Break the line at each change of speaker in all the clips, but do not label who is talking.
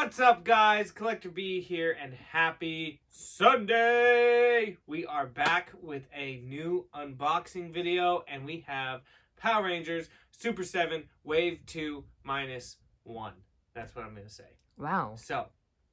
What's up, guys? Collector B here, and happy Sunday! We are back with a new unboxing video, and we have Power Rangers Super 7 Wave 2 -1. That's what I'm going to say.
Wow.
So,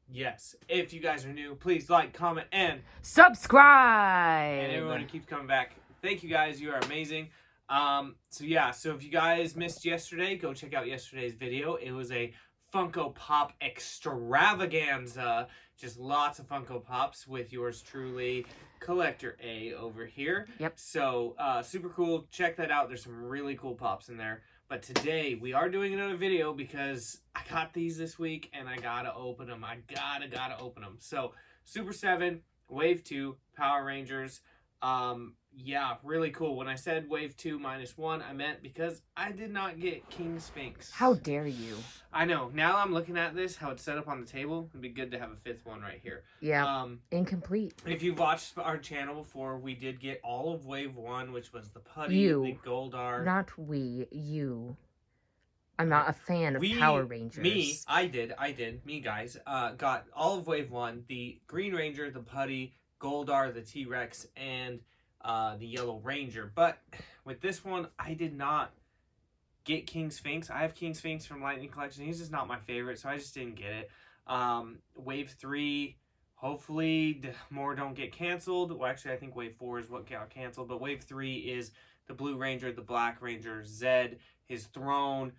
yes, if you guys are new, please like, comment, and
subscribe!
And everyone who keeps coming back, thank you guys. You are amazing. So if you guys missed yesterday, go check out yesterday's video. It was a Funko Pop extravaganza. Just lots of Funko Pops with yours truly, Collector A over here.
Yep.
So, super cool. Check that out. There's some really cool pops in there. But today, we are doing another video because I got these this week and I gotta open them. I gotta open them. So, Super 7, Wave 2, Power Rangers. Yeah, really cool. When I said Wave 2 -1, I meant because I did not get King Sphinx.
How dare you?
I know. Now I'm looking at this, how it's set up on the table. It'd be good to have a fifth one right here.
Yeah. Incomplete.
If you've watched our channel before, we did get all of Wave 1, which was the Putty, the Goldar.
Not we, you. I'm not a fan of Power Rangers.
I did. Me, guys. Got all of Wave 1, the Green Ranger, the Putty, Goldar, the T-Rex, and the Yellow Ranger. But with this one, I did not get King Sphinx. I have King Sphinx from Lightning Collection. He's just not my favorite, so I just didn't get it. Wave 3, hopefully more don't get canceled. Well, actually, I think Wave 4 is what got canceled. But Wave 3 is the Blue Ranger, the Black Ranger, Zed, his throne,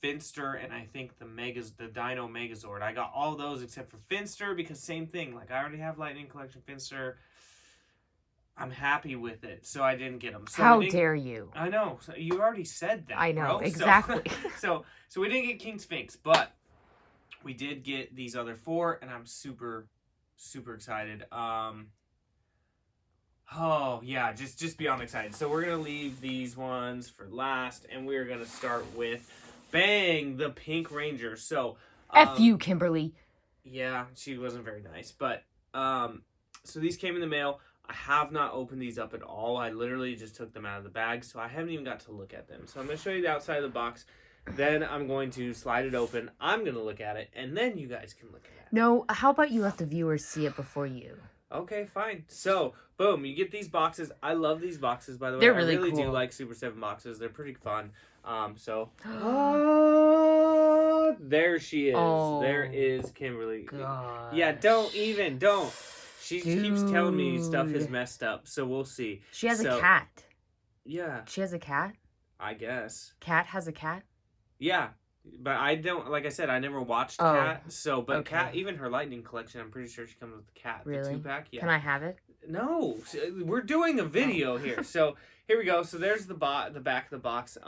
Finster, and I think the Dino Megazord. I got all those except for Finster because same thing. Like, I already have Lightning Collection Finster. I'm happy with it, so I didn't get them. So
how dare you?
I know. So you already said that.
I know,
bro.
exactly.
So we didn't get King Sphinx, but we did get these other 4, and I'm super, super excited. Oh yeah, just beyond excited. So we're gonna leave these ones for last, and we're gonna start with Bang, the Pink Ranger. So
F you, Kimberly.
Yeah, she wasn't very nice, but so these came in the mail. I have not opened these up at all. I literally just took them out of the bag, so I haven't even got to look at them. So I'm going to show you the outside of the box. Then I'm going to slide it open. I'm going to look at it, and then you guys can look at it.
No, how about you let the viewers see it before you?
Okay, fine. So, boom, you get these boxes. I love these boxes, by the way.
They're really cool.
I really do like Super 7 boxes. They're pretty fun. There she is.
Oh,
there is Kimberly.
gosh.
Yeah, don't. She keeps telling me stuff is messed up, so we'll see.
She has a cat.
Yeah.
She has a cat?
I guess.
Cat has a cat?
Yeah. But I don't, like I said, I never watched Cat, but okay. Cat, even her Lightning Collection, I'm pretty sure she comes with the cat.
Really?
The 2-pack, yeah.
Can I have it?
No. We're doing a video here. So, here we go. So, there's the back of the box.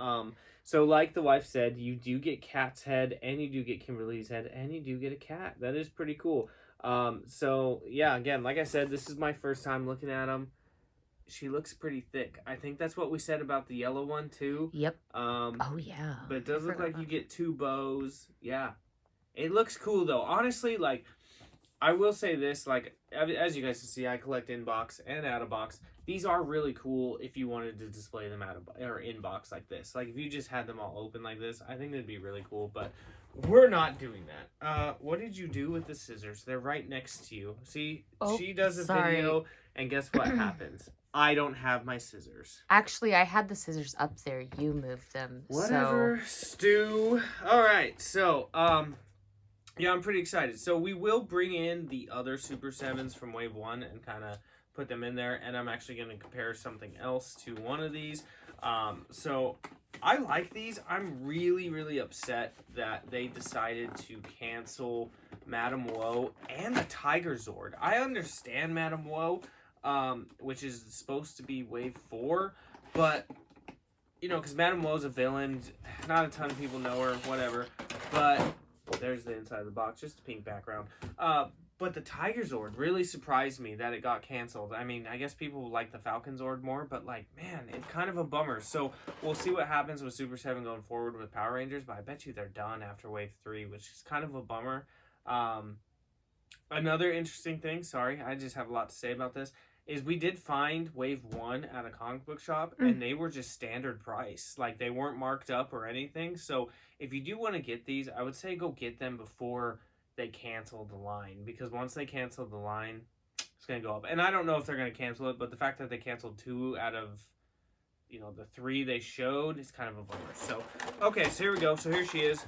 So, like the wife said, you do get Cat's head, and you do get Kimberly's head, and you do get a cat. That is pretty cool. So, yeah, again, like I said, this is my first time looking at them. She looks pretty thick. I think that's what we said about the yellow one, too.
Yep. Oh, yeah.
But it does look like you get 2 bows. Yeah. It looks cool, though. Honestly, like, I will say this, like, as you guys can see, I collect in-box and out-of-box. These are really cool if you wanted to display them in-box like this. Like, if you just had them all open like this, I think that'd be really cool, but we're not doing that. What did you do with the scissors? They're right next to you. See, she does a video, and guess what happens? I don't have my scissors.
Actually, I had the scissors up there. You moved them.
Whatever, Stu. All right, so, yeah, I'm pretty excited. So we will bring in the other Super 7s from Wave 1 and kind of put them in there, and I'm actually going to compare something else to one of these. So I like these. I'm really, really upset that they decided to cancel Madame Woe and the Tiger Zord. I understand Madame Woe, which is supposed to be Wave 4, but, you know, because Madame Woe's a villain. Not a ton of people know her, whatever, but there's the inside of the box, just a pink background. But the Tiger Zord really surprised me that it got canceled. I mean, I guess people like the Falcon Zord more, but, like, man, it's kind of a bummer. So we'll see what happens with Super 7 going forward with Power Rangers, but I bet you they're done after Wave 3, which is kind of a bummer. Another interesting thing, sorry, I just have a lot to say about this, is we did find Wave 1 at a comic book shop, and they were just standard price. Like, they weren't marked up or anything. So if you do want to get these, I would say go get them before they cancel the line, because once they cancel the line, it's going to go up. And I don't know if they're going to cancel it, but the fact that they canceled 2 out of, you know, the 3 they showed is kind of a bummer. So, okay, so here we go. So here she is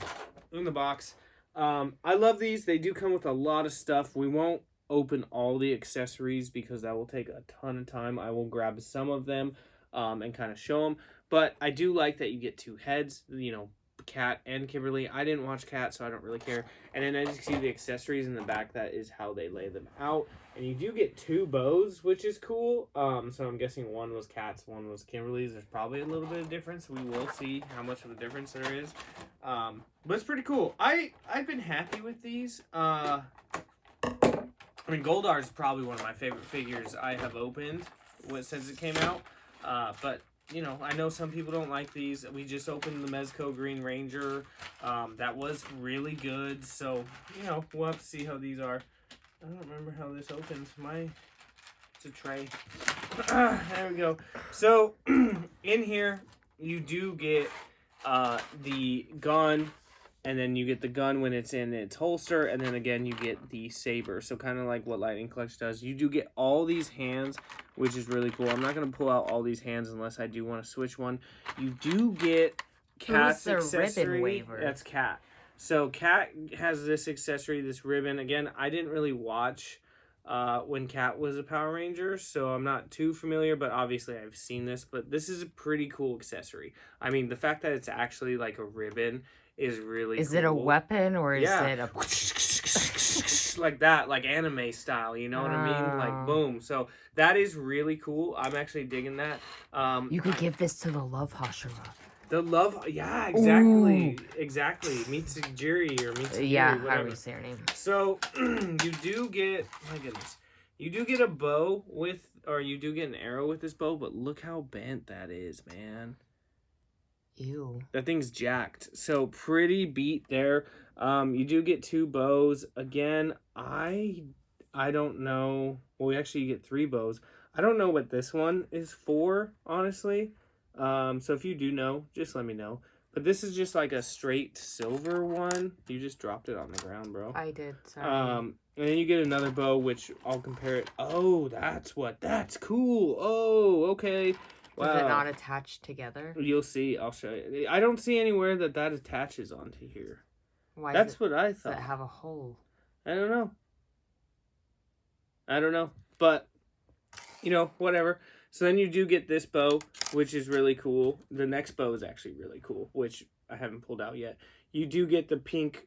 in the box. I love these. They do come with a lot of stuff. We won't open all the accessories because that will take a ton of time. I will grab some of them and kind of show them. But I do like that you get 2 heads, you know, Cat and Kimberly. I didn't watch Cat, so I don't really care. And then as you see the accessories in the back, that is how they lay them out. And you do get 2 bows, which is cool. So I'm guessing one was Cat's, one was Kimberly's. There's probably a little bit of difference. We will see how much of a difference there is. But it's pretty cool. I've been happy with these. I mean, Goldar is probably one of my favorite figures I have opened since it came out. But you know, I know some people don't like these. We just opened the Mezco Green Ranger. That was really good. So, you know, we'll have to see how these are. I don't remember how this opens. It's a tray. There we go. So, in here, you do get the gun. And then you get the gun when it's in its holster. And then again, you get the saber. So kind of like what Lightning Clutch does. You do get all these hands, which is really cool. I'm not going to pull out all these hands unless I do want to switch one. You do get Cat's accessory.
Ribbon waver?
That's Cat. So Cat has this accessory, this ribbon. Again, I didn't really watch when Cat was a Power Ranger, so I'm not too familiar, but obviously I've seen this. But this is a pretty cool accessory. I mean, the fact that it's actually like a ribbon is really
Is
cool.
it a weapon or is it a...
like that, like anime style, you know what I mean? Like, boom. So that is really cool. I'm actually digging that.
You could give this to the Love Hashira.
The love, yeah, exactly.
Ooh.
Exactly. Mitsujiri or Mitsujiri,
Yeah,
whatever.
how do you say her name?
So, you do get, my goodness, you do get a bow with, or you do get an arrow with this bow, but look how bent that is, man.
Ew.
That thing's jacked. So pretty beat there. You do get 2 bows. Again, I don't know. Well, actually you get 3 bows. I don't know what this one is for, honestly. So if you do know, just let me know. But this is just like a straight silver one. You just dropped it on the ground, bro.
I did, sorry.
And then you get another bow, which I'll compare it. Oh, that's cool. Oh, okay. Wow.
Does it not attach together?
You'll see. I'll show you. I don't see anywhere that attaches onto here.
Why
That's what I thought.
Does it have a hole?
I don't know. But, you know, whatever. So then you do get this bow, which is really cool. The next bow is actually really cool, which I haven't pulled out yet. You do get the pink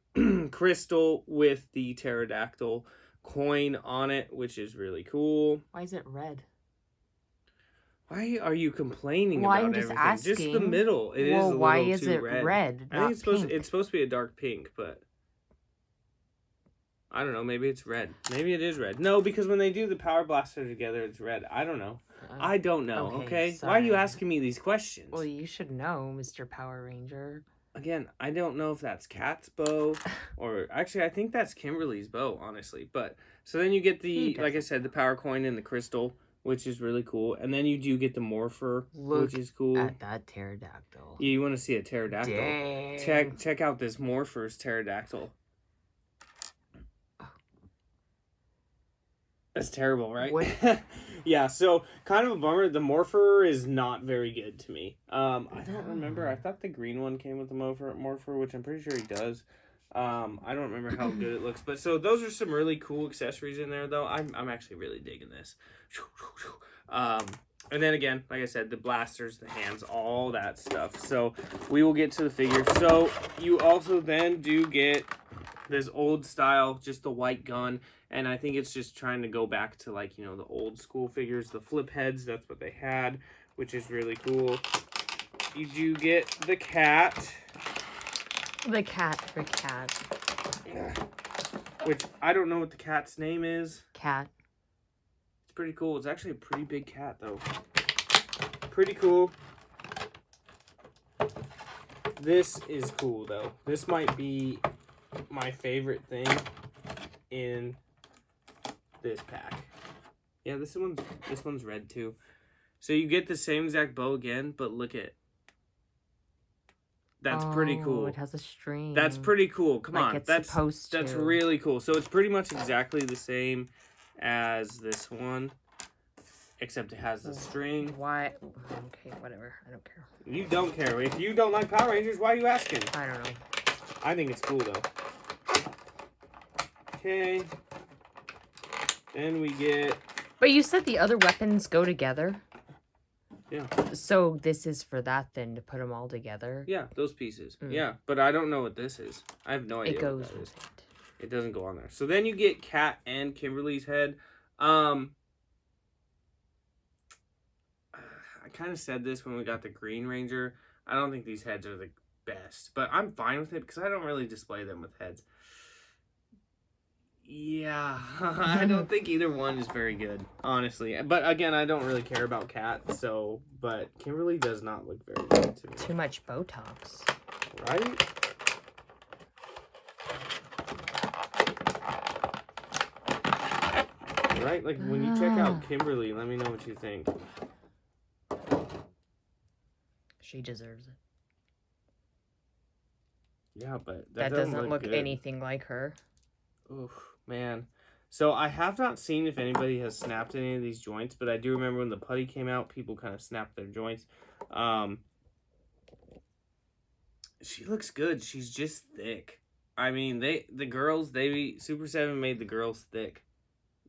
crystal with the pterodactyl coin on it, which is really cool.
Why is it red?
Why are you complaining
well,
about
I'm just
everything?
asking.
Just the middle. It is a little
why is
too
it
red? I think
pink?
it's supposed to be a dark pink, but I don't know. Maybe it's red. Maybe it is red. No, because when they do the Power Blaster together, it's red. I don't know. I don't know. Okay. Why are you asking me these questions?
Well, you should know, Mr. Power Ranger.
Again, I don't know if that's Cat's bow or actually I think that's Kimberly's bow, honestly. But so then you get the, like I said, the power coin and the crystal, which is really cool. And then you do get the morpher, which is cool.
At that pterodactyl.
Yeah, you want to see a pterodactyl.
Dang.
Check out this morpher's pterodactyl. That's terrible, right? Yeah, so kind of a bummer. The morpher is not very good to me. I don't remember. I thought the green one came with the morpher, which I'm pretty sure he does. I don't remember how good it looks. But so those are some really cool accessories in there, though. I'm actually really digging this. And then again, like I said, the blasters, the hands, all that stuff. So we will get to the figure. So you also then do get this old style, just the white gun. And I think it's just trying to go back to, like, you know, the old school figures, the flip heads. That's what they had, which is really cool. You do get the cat.
The cat for cat.
Which I don't know what the cat's name is.
Cat.
It's pretty cool. It's actually a pretty big cat, though. Pretty cool. This is cool, though. This might be my favorite thing in this pack. Yeah, this one's red too. So you get the same exact bow again, but look at That's pretty cool.
It has a string.
That's pretty cool. Come on.
It's
That's
supposed to.
That's really cool. So it's pretty much exactly the same as this one, except it has the string.
Why? Okay, whatever. I don't care.
You don't care. If you don't like Power Rangers, why are you asking?
I don't know.
I think it's cool, though. Okay. Then we get...
But you said the other weapons go together?
Yeah.
So this is for that, then, to put them all together?
Yeah, those pieces. Yeah, but I don't know what this is. I have no idea
It goes
what that
with
is.
it.
It doesn't go on there. So then you get Kat and Kimberly's head. I kind of said this when we got the Green Ranger. I don't think these heads are the best, but I'm fine with it because I don't really display them with heads. Yeah, I don't think either one is very good, honestly. But again, I don't really care about Kat, so... But Kimberly does not look very good to me.
Too much Botox.
Right? Right? Like, when you check out Kimberly, let me know what you think.
She deserves it.
Yeah, but
that doesn't look
good.
anything like her.
Oof, man. So I have not seen if anybody has snapped any of these joints, but I do remember when the putty came out, people kind of snapped their joints. She looks good. She's just thick. I mean, Super 7 made the girls thick.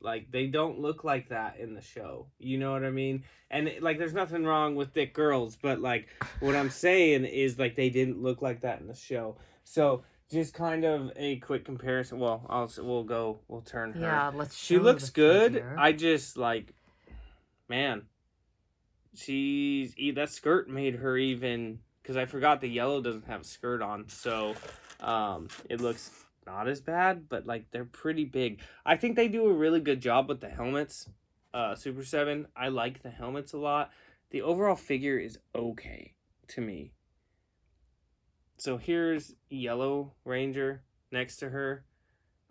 Like, they don't look like that in the show. You know what I mean? And, like, there's nothing wrong with thick girls, but, like, what I'm saying is, like, they didn't look like that in the show. So, just kind of a quick comparison. Well, we'll turn her.
Yeah, let's show
She looks good.
figure.
I just, like, man, that skirt made her even, because I forgot the yellow doesn't have a skirt on, so, it looks not as bad, but, like, they're pretty big. I think they do a really good job with the helmets, Super 7. I like the helmets a lot. The overall figure is okay to me. So here's Yellow Ranger next to her.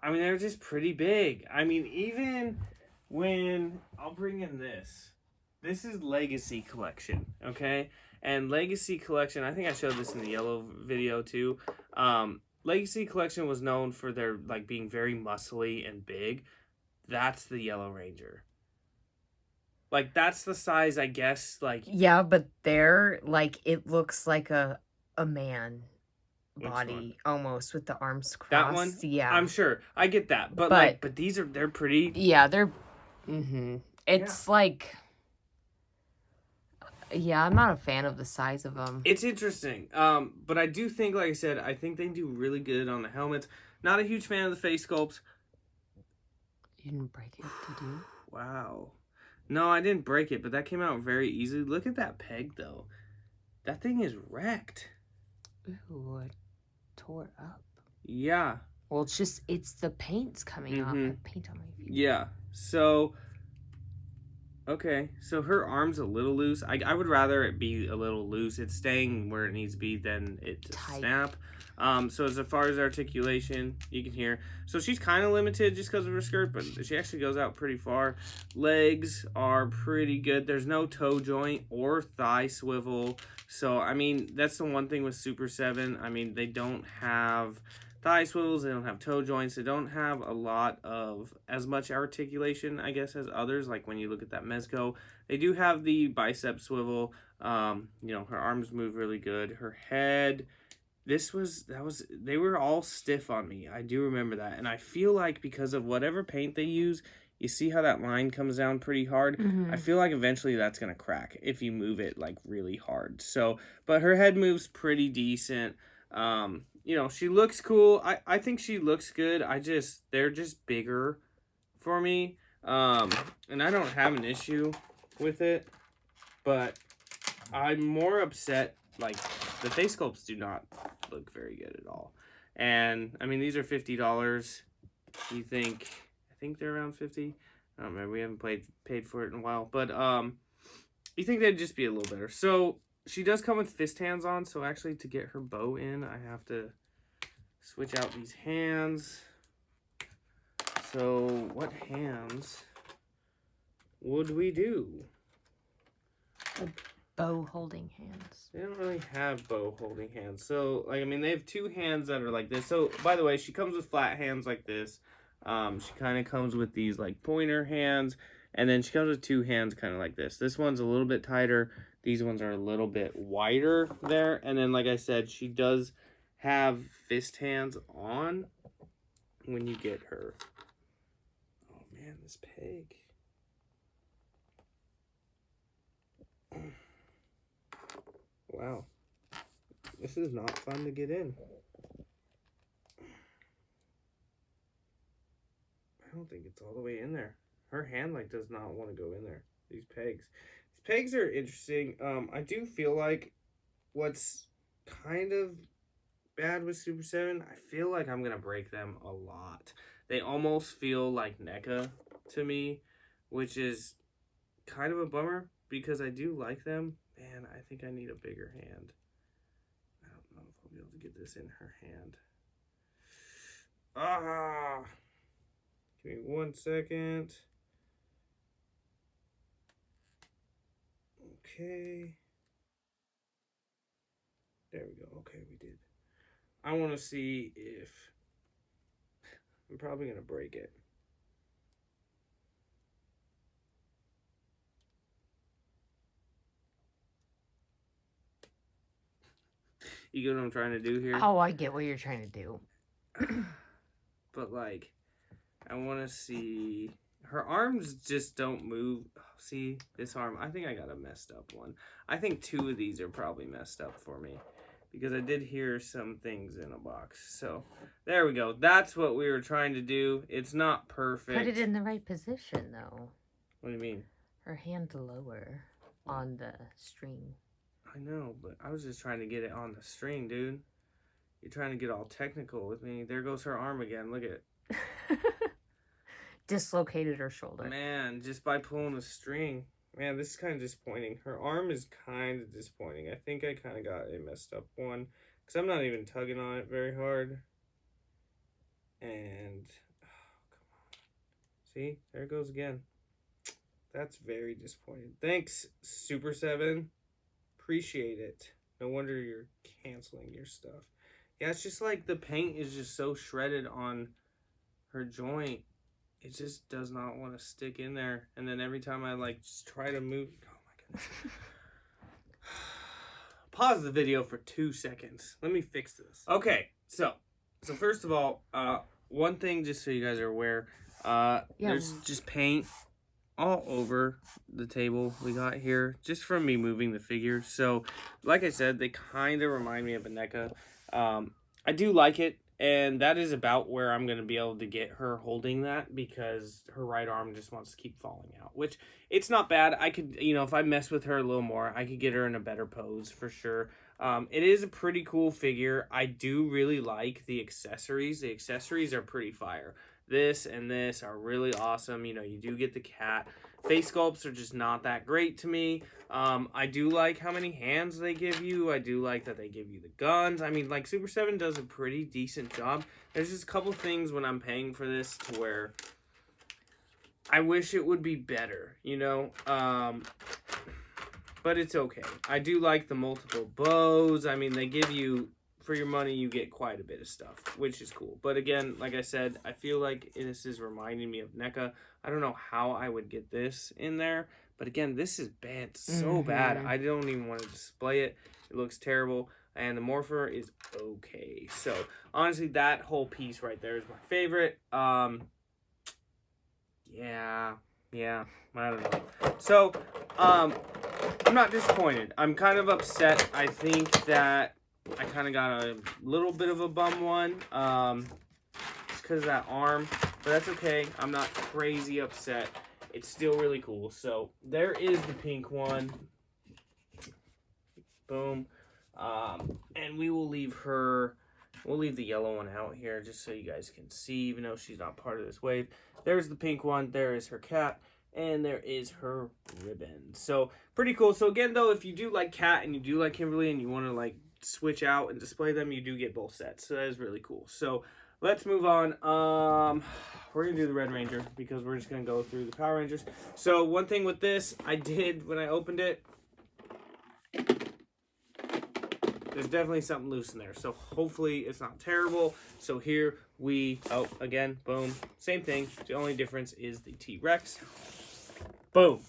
I mean, they're just pretty big. I mean, even when... I'll bring in this. This is Legacy Collection, okay? And Legacy Collection, I think I showed this in the yellow video too. Legacy Collection was known for their, like, being very muscly and big. That's the Yellow Ranger. Like, that's the size, I guess, like...
Yeah, but they're, like, it looks like a man body, almost, with the arms crossed.
That one?
Yeah.
I'm sure. I get that. But they're pretty...
Yeah, they're... Mm-hmm. It's like... Yeah, I'm not a fan of the size of them.
It's interesting. But I do think, like I said, I think they do really good on the helmets. Not a huge fan of the face sculpts.
You didn't break it, did you?
Wow. No, I didn't break it, but that came out very easily. Look at that peg, though. That thing is wrecked.
Ooh, it tore up.
Yeah.
Well, it's the paint's coming off. I have paint on my feet.
Yeah. So... Okay, so her arm's a little loose. I would rather it be a little loose. It's staying where it needs to be than it to snap. So as far as articulation, you can hear. So she's kind of limited just because of her skirt, but she actually goes out pretty far. Legs are pretty good. There's no toe joint or thigh swivel. So, I mean, that's the one thing with Super 7. I mean, they don't have... thigh swivels, they don't have toe joints, they don't have a lot of as much articulation, I guess, as others. Like when you look at that Mezco, they do have the bicep swivel. You know, her arms move really good. Her head, they were all stiff on me. I do remember that. And I feel like because of whatever paint they use, you see how that line comes down pretty hard? I feel like eventually that's going to crack if you move it like really hard. So, but her head moves pretty decent. You know, she looks cool. I think she looks good. They're just bigger for me. And I don't have an issue with it, but I'm more upset, like, the face sculpts do not look very good at all. And, I mean, these are $50. I think they're around 50. I don't remember. We haven't paid for it in a while, but, you think they'd just be a little better. So, she does come with fist hands on, so actually to get her bow in, I have to switch out these hands. So what hands would we do?
bow holding hands.
They don't really have bow holding hands. So, like, I mean, they have two hands that are like this. So, by the way, she comes with flat hands like this. She kind of comes with these, like, pointer hands. And then she comes with two hands kind of like this. This one's a little bit tighter. These ones are a little bit wider there. And then, like I said, she does have fist hands on when you get her. Oh, man, this peg. Wow. This is not fun to get in. I don't think it's all the way in there. Her hand, like, does not want to go in there. These pegs. These pegs are interesting. I do feel like what's kind of bad with Super 7, I feel like I'm going to break them a lot. They almost feel like NECA to me, which is kind of a bummer because I do like them. Man, I think I need a bigger hand. I don't know if I'll be able to get this in her hand. Ah! Give me 1 second. Okay. There we go. Okay, we did. I want to see if... I'm probably going to break it. You get what I'm trying to do here?
Oh, I get what you're trying to do.
But, like, I want to see... Her arms just don't move. Oh, see, this arm, I think I got a messed up one. I think 2 of these are probably messed up for me. Because I did hear some things in a box. So, there we go. That's what we were trying to do. It's not perfect.
Put it in the right position, though.
What do you mean?
Her hand lower on the string.
I know, but I was just trying to get it on the string, dude. You're trying to get all technical with me. There goes her arm again. Look at it.
Dislocated her shoulder.
Man, just by pulling the string. Man, this is kind of disappointing. Her arm is kind of disappointing. I think I kind of got a messed up one. Because I'm not even tugging on it very hard. And, oh, come on. See? There it goes again. That's very disappointing. Thanks, Super 7. Appreciate it. No wonder you're canceling your stuff. Yeah, it's just like the paint is just so shredded on her joint. It just does not want to stick in there. And then every time I like just try to move, oh my goodness. Pause the video for 2 seconds. Let me fix this. Okay, so first of all, one thing just so you guys are aware, there's just paint all over the table we got here, just from me moving the figure. So, like I said, they kind of remind me of a NECA. I do like it, and that is about where I'm going to be able to get her holding that, because her right arm just wants to keep falling out, which it's not bad. I could, you know, if I mess with her a little more, I could get her in a better pose for sure. It is a pretty cool figure. I do really like the accessories. The accessories are pretty fire. This and this are really awesome. You know, you do get the cat. Face sculpts are just not that great to me. I do like how many hands they give you. I do like that they give you the guns. I mean, like, Super 7 does a pretty decent job. There's just a couple things when I'm paying for this to where I wish it would be better, you know? But it's okay. I do like the multiple bows. I mean, they give you... For your money, you get quite a bit of stuff, which is cool. But again, like I said, I feel like this is reminding me of NECA. I don't know how I would get this in there. But again, this is bad. So bad. I don't even want to display it. It looks terrible. And the Morpher is okay. So, honestly, that whole piece right there is my favorite. Yeah, I don't know. So, I'm not disappointed. I'm kind of upset. I think that I kind of got a little bit of a bum one, just because of that arm, but that's okay. I'm not crazy upset. It's still really cool. So there is the pink one. Boom. And we will leave her, we'll leave the yellow one out here just so you guys can see, even though she's not part of this wave. There's the pink one. There is her cat. And there is her ribbon. So pretty cool. So again, though, if you do like Cat and you do like Kimberly and you want to like switch out and display them, you do get both sets. So that is really cool. So let's move on. We're gonna do the Red Ranger because we're just gonna go through the Power Rangers. So one thing with this, I did when I opened it, there's definitely something loose in there. So hopefully it's not terrible. So here we, oh, again, boom, same thing. The only difference is the T-Rex. Boom,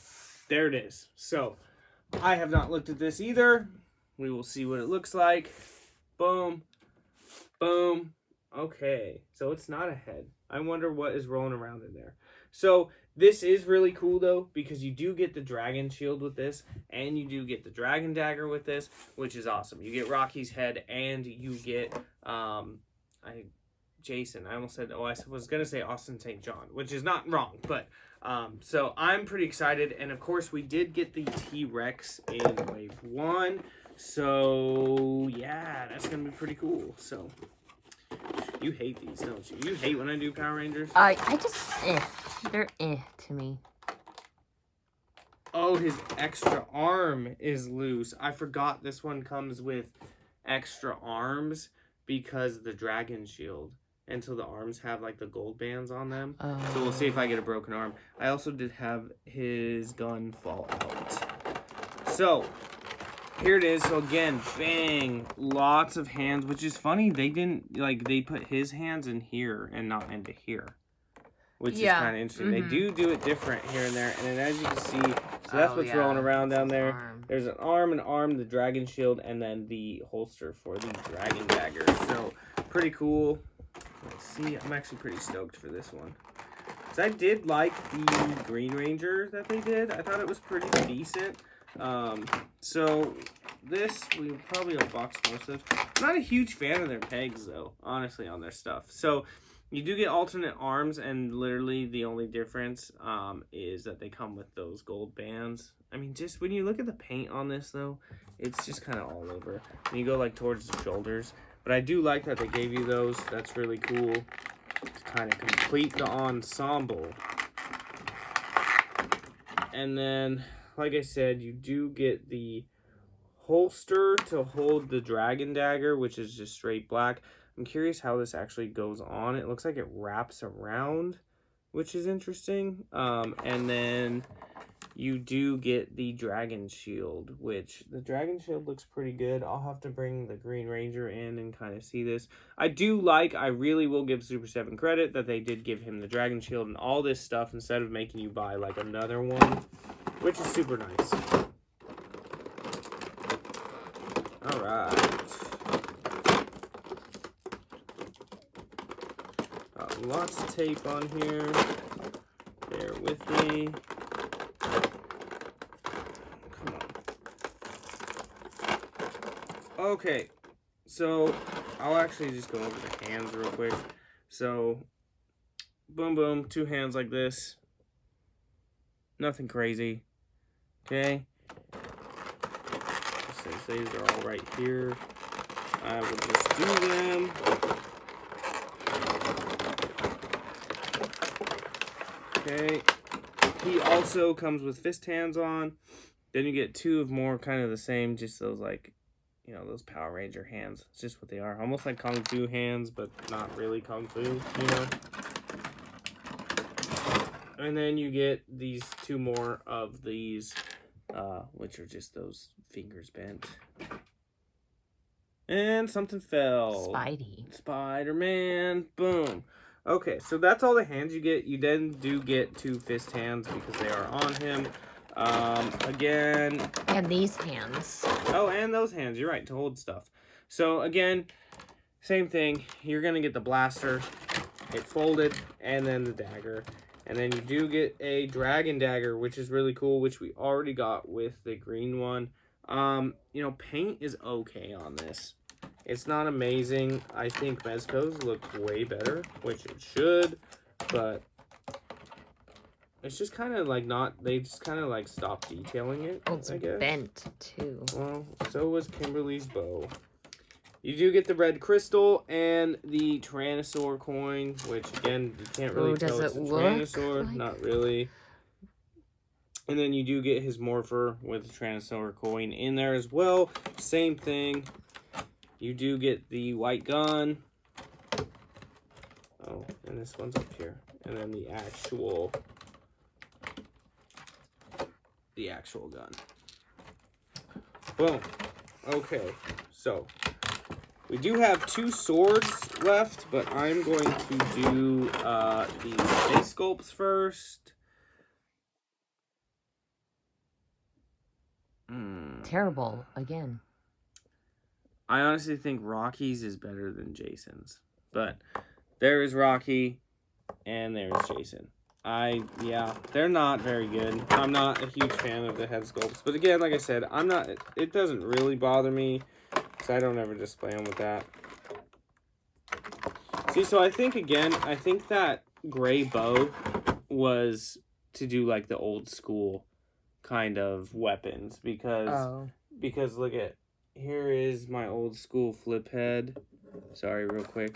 there it is. So I have not looked at this either. We will see what it looks like. Boom, boom. Okay, so it's not a head. I wonder what is rolling around in there. So this is really cool though, because you do get the dragon shield with this, and you do get the dragon dagger with this, which is awesome. You get Rocky's head, and you get Jason. I almost said, oh, I was gonna say Austin St. John, which is not wrong, but so I'm pretty excited. And of course, we did get the T-Rex in Wave 1, so yeah, that's gonna be pretty cool. So you hate these, don't you? You hate when I do Power Rangers?
I just, they're to me.
Oh, his extra arm is loose. I forgot this one comes with extra arms because of the dragon shield. And so the arms have like the gold bands on them. So we'll see if I get a broken arm. I also did have his gun fall out. So here it is. So again, bang, lots of hands, which is funny. They didn't, like, they put his hands in here and not into here, which is kind of interesting. They do it different here and there. And then as you can see, so that's what's rolling around down there. There's an arm, the dragon shield, and then the holster for the dragon dagger. So pretty cool. Let's see, I'm actually pretty stoked for this one. So I did like the Green Ranger that they did. I thought it was pretty decent. So this, we probably unbox most of. I'm not a huge fan of their pegs though, honestly, on their stuff. So you do get alternate arms, and literally the only difference is that they come with those gold bands. I mean, just when you look at the paint on this though, it's just kind of all over. And you go like towards the shoulders. But I do like that they gave you those. That's really cool to kind of complete the ensemble. And then, like I said, you do get the holster to hold the dragon dagger, which is just straight black. I'm curious how this actually goes on. It looks like it wraps around, which is interesting. And then you do get the dragon shield, which the dragon shield looks pretty good. I'll have to bring the Green Ranger in and kind of see this. I really will give Super 7 credit that they did give him the dragon shield and all this stuff instead of making you buy like another one, which is super nice. All right. Lots of tape on here. Bear with me. Okay, so I'll actually just go over the hands real quick. So, boom, boom, 2 hands like this. Nothing crazy. Okay. Since these are all right here, I will just do them. Okay. He also comes with fist hands on. Then you get 2 of more kind of the same, just those like, you know, those Power Ranger hands. It's just what they are. Almost like Kung Fu hands, but not really Kung Fu, you know? And then you get these 2 more of these, which are just those fingers bent. And something fell. Spider-Man. Boom. Okay, so that's all the hands you get. You then do get 2 fist hands because they are on him. Again,
and these hands.
Oh, and those hands, you're right, to hold stuff. So again, same thing. You're gonna get the blaster, it folded, and then the dagger. And then you do get a dragon dagger, which is really cool, which we already got with the green one. You know, paint is okay on this. It's not amazing. I think Mezco's look way better, which it should, but it's just kind of like not, they just kind of like stopped detailing it,
I guess. Bent too.
Well, so was Kimberly's bow. You do get the red crystal and the Tyrannosaur coin, which again, you can't really tell it's a Tyrannosaur. Like... Not really. And then you do get his Morpher with the Tyrannosaur coin in there as well. Same thing. You do get the white gun. Oh, and this one's up here. And then the actual gun. Boom. Okay. So, we do have 2 swords left, but I'm going to do the face sculpts first.
Terrible again.
I honestly think Rocky's is better than Jason's. But there is Rocky and there's Jason. Yeah, they're not very good. I'm not a huge fan of the head sculpts. But again, like I said, it doesn't really bother me because I don't ever display them with that. See, so I think that gray bow was to do like the old school kind of weapons because look at, here is my old school flip head. Sorry, real quick.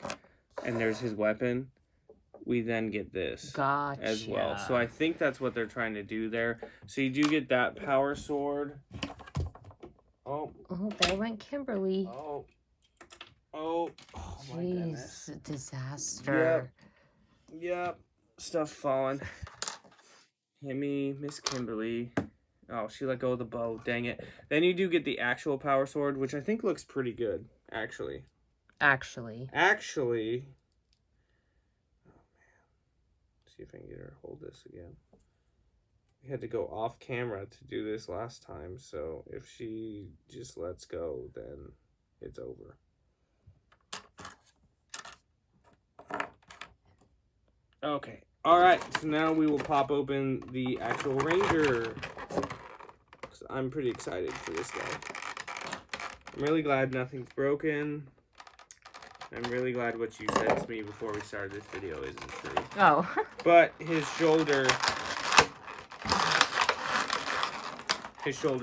And there's his weapon. We then get this as well. So I think that's what they're trying to do there. So you do get that power sword. Oh,
there went Kimberly.
Oh my goodness.
Disaster.
Yep. Stuff falling. Hit me, Miss Kimberly. Oh, she let go of the bow. Dang it. Then you do get the actual power sword, which I think looks pretty good, actually.
Actually.
Oh, man. See if I can get her to hold this again. We had to go off camera to do this last time, so if she just lets go, then it's over. Okay. All right. So now we will pop open the actual Ranger. I'm pretty excited for this guy. I'm really glad nothing's broken. I'm really glad what you said to me before we started this video isn't true.
Oh.
But his shoulder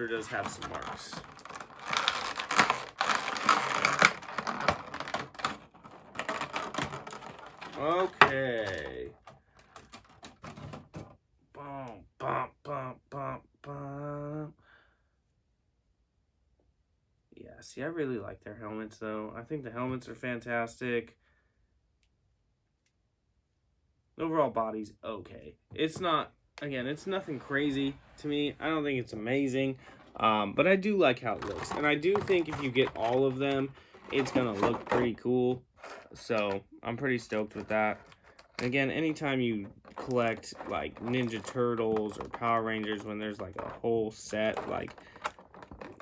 does have some marks. Okay. Boom, bum, bum, bum, bum. Yeah, see, I really like their helmets, though. I think the helmets are fantastic. The overall body's okay. It's not, again, it's nothing crazy to me. I don't think it's amazing, but I do like how it looks. And I do think if you get all of them, it's going to look pretty cool. So I'm pretty stoked with that. And again, anytime you collect like Ninja Turtles or Power Rangers, when there's like a whole set, like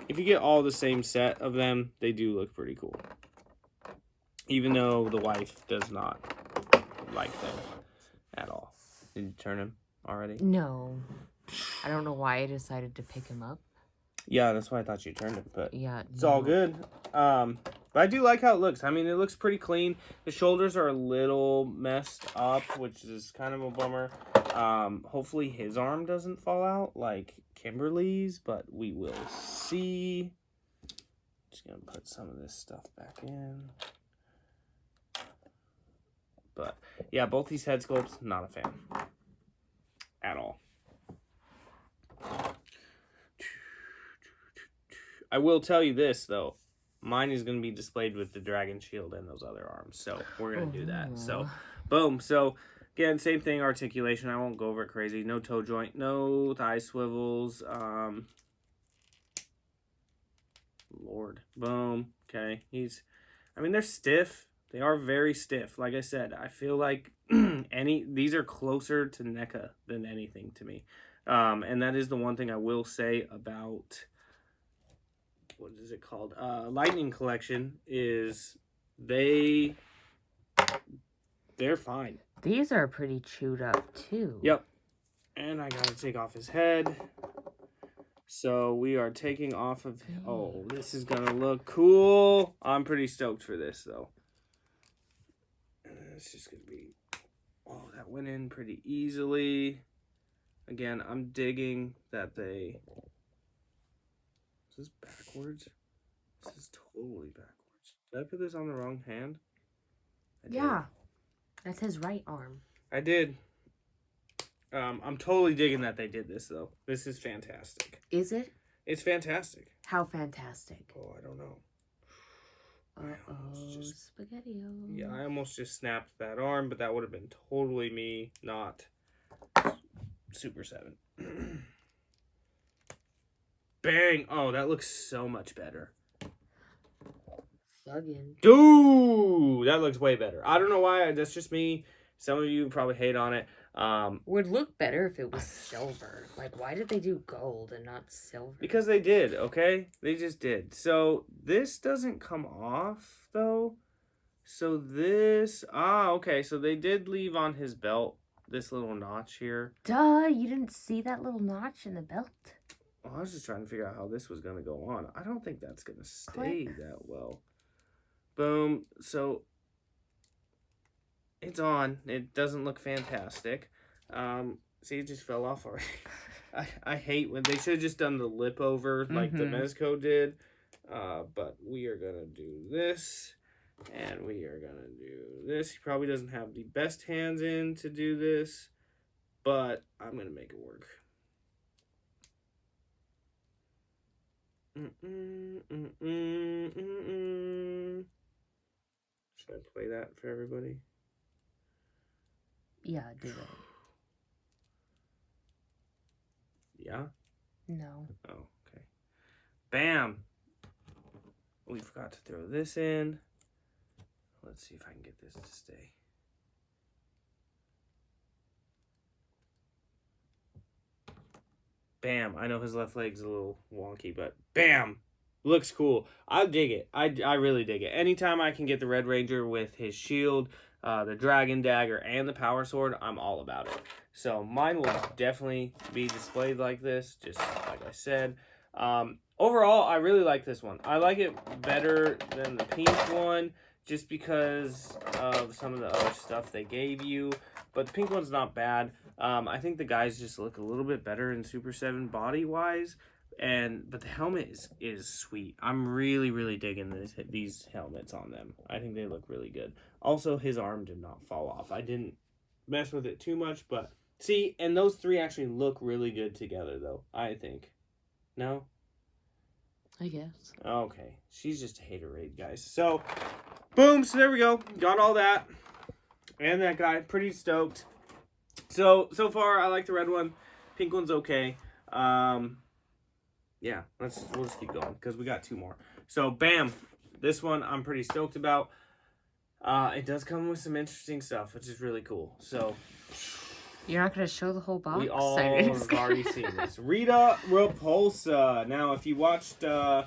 if you get all the same set of them, they do look pretty cool. Even though the wife does not like them at all. Did you turn him already?
No. I don't know why I decided to pick him up.
Yeah, that's why I thought you turned him, but
yeah,
it's all good. But I do like how it looks. I mean, it looks pretty clean. The shoulders are a little messed up, which is kind of a bummer. Hopefully his arm doesn't fall out like Kimberly's, but we will see. Just gonna put some of this stuff back in. But yeah, both these head sculpts, not a fan at all. I will tell you this, though. Mine is going to be displayed with the dragon shield and those other arms. So we're going to do that. So, boom. So, again, same thing, articulation. I won't go over it crazy. No toe joint. No thigh swivels. Lord. Boom. Okay. They're stiff. They are very stiff. Like I said, I feel like these are closer to NECA than anything to me. And that is the one thing I will say about... what is it called? Lightning Collection is they're fine.
These are pretty chewed up too.
Yep. And I gotta take off his head. So we are taking off of... oh, this is gonna look cool. I'm pretty stoked for this though. It's just gonna be... oh, that went in pretty easily. Again, I'm digging that they... is this backwards? This is totally backwards. Did I put this on the wrong hand?
Yeah. That's his right arm.
I did. I'm totally digging that they did this, though. This is fantastic.
Is it?
It's fantastic.
How fantastic?
Oh, I don't know.
Spaghetti-O.
Yeah, I almost just snapped that arm, but that would have been totally me, not Super 7. Bang! Oh, that looks so much better.
Duggan.
Dude, that looks way better. I don't know why. That's just me. Some of you probably hate on it.
Would look better if it was silver. Like, why did they do gold and not silver?
Because they did, okay? They just did. So, this doesn't come off, though. So, this... Ah, okay. So, they did leave on his belt this little notch here.
Duh, you didn't see that little notch in the belt?
Well, I was just trying to figure out how this was going to go on. I don't think that's going to stay that well. Boom. So, it's on. It doesn't look fantastic. See, it just fell off already. I hate when they should have just done the lip over like the Mezco did. But we are going to do this. And we are going to do this. He probably doesn't have the best hands in to do this. But I'm going to make it work. Should I play that for everybody?
Yeah, do it.
Yeah?
No.
Oh, okay. Bam! We forgot to throw this in. Let's see if I can get this to stay. Bam! I know his left leg's a little wonky, but bam! Looks cool. I dig it. I really dig it. Anytime I can get the Red Ranger with his shield, the Dragon Dagger, and the Power Sword, I'm all about it. So mine will definitely be displayed like this, just like I said. Overall, I really like this one. I like it better than the pink one, just because of some of the other stuff they gave you. But the pink one's not bad. I think the guys just look a little bit better in Super 7 body-wise. But the helmet is sweet. I'm really digging these helmets on them. I think they look really good. Also, his arm did not fall off. I didn't mess with it too much, but see, and those three actually look really good together, though, I think. No?
I guess.
Okay. She's just a haterade, guys. So, boom. So, there we go. Got all that. And that guy. Pretty stoked. So far, I like the red one. Pink one's okay. Yeah, we'll just keep going because we got two more. So, bam. This one I'm pretty stoked about. It does come with some interesting stuff, which is really cool. So,
you're not going to show the whole box?
We all have already seen this. Rita Repulsa. Now, if you watched, I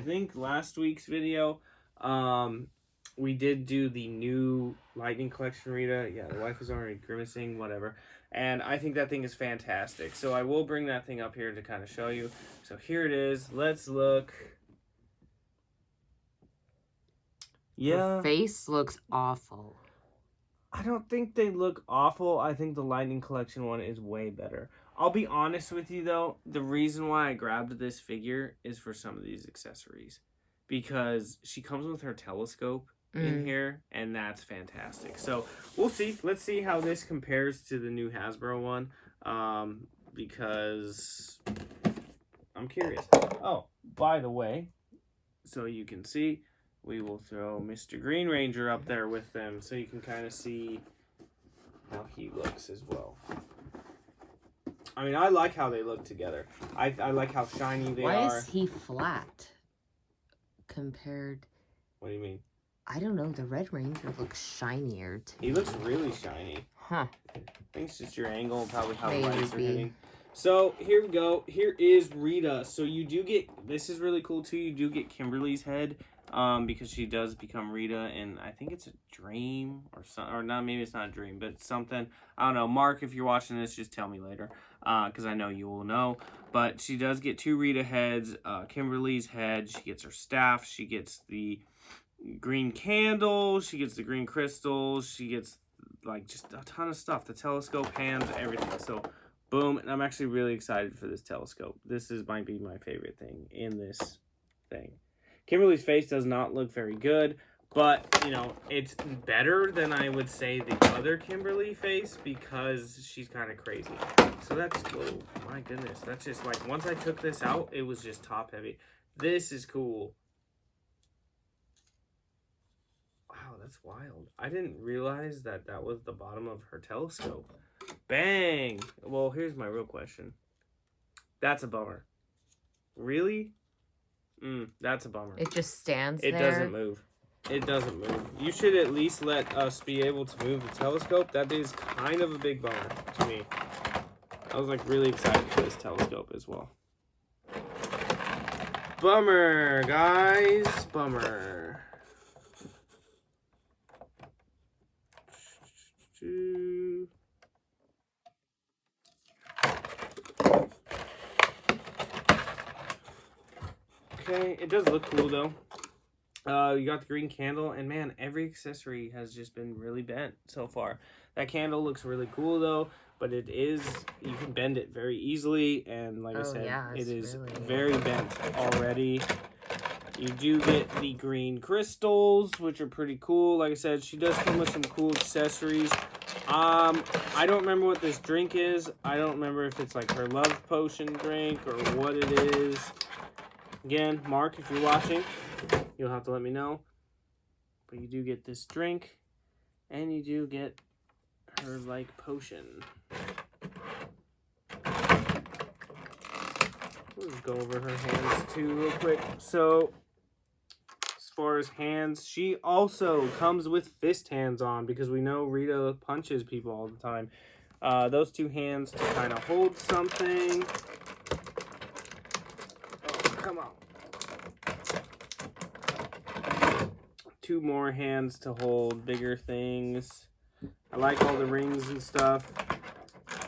think last week's video, we did do the new Lightning Collection Rita. Yeah, the wife was already grimacing, whatever. And I think that thing is fantastic. So I will bring that thing up here to kind of show you. So here it is. Let's look. Yeah.
Her face looks awful.
I don't think they look awful. I think the Lightning Collection one is way better. I'll be honest with you, though. The reason why I grabbed this figure is for some of these accessories. Because she comes with her telescope in here, and that's fantastic. So, we'll see. Let's see how this compares to the new Hasbro one. Because I'm curious. Oh, by the way, so you can see, we will throw Mr. Green Ranger up there with them so you can kind of see how he looks as well. I mean, I like how they look together. I like how shiny they are.
Why is he flat compared...
What do you mean?
I don't know. The Red Ranger looks shinier to me.
He looks really shiny.
Huh.
I think it's just your angle and probably how
Maybe.
the lights are hitting. So, here we go. Here is Rita. So, you do get... This is really cool, too. You do get Kimberly's head. Because she does become Rita, and I think it's a dream or something, or not. Maybe it's not a dream, but it's something. I don't know. Mark, if you're watching this, just tell me later, because I know you will know. But she does get two Rita heads. Kimberly's head. She gets her staff. She gets the green candle. She gets the green crystals. She gets like just a ton of stuff. The telescope hands, everything. So, boom! And I'm actually really excited for this telescope. This might be my favorite thing in this thing. Kimberly's face does not look very good, but, you know, it's better than I would say the other Kimberly face because she's kind of crazy. So that's, oh my goodness, that's just like, once I took this out, it was just top heavy. This is cool. Wow, that's wild. I didn't realize that that was the bottom of her telescope. Bang! Well, here's my real question. That's a bummer. Really? That's a bummer.
It just stands
It
there.
doesn't move. It doesn't move. You should at least let us be able to move the telescope. That is kind of a big bummer to me. I was like really excited for this telescope as well. Bummer, guys. Bummer. Okay, it does look cool though. You got the green candle, and man, every accessory has just been really bent so far. That candle looks really cool though, but it is, you can bend it very easily, and like I said, it is really very bent already. You do get the green crystals, which are pretty cool. Like I said, she does come with some cool accessories. I don't remember what this drink is. I don't remember if it's like her love potion drink or what it is. Again, Mark, if you're watching, you'll have to let me know. But you do get this drink, and you do get her like potion. We'll just go over her hands too real quick. So, as far as hands, she also comes with fist hands on, because we know Rita punches people all the time. Those two hands to kind of hold something. Oh, come on. Two more hands to hold bigger things. I like all the rings and stuff.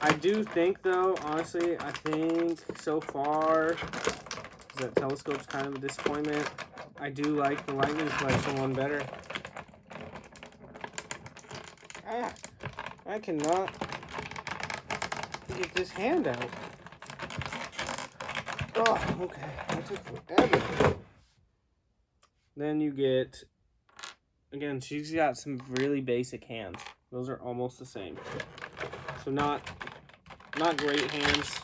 I do think though, honestly, I think so far that telescope's kind of a disappointment. I do like the lightning collection one better. I cannot get this hand out. Oh, okay. That took forever. Then you get, again, she's got some really basic hands. Those are almost the same. So not great hands.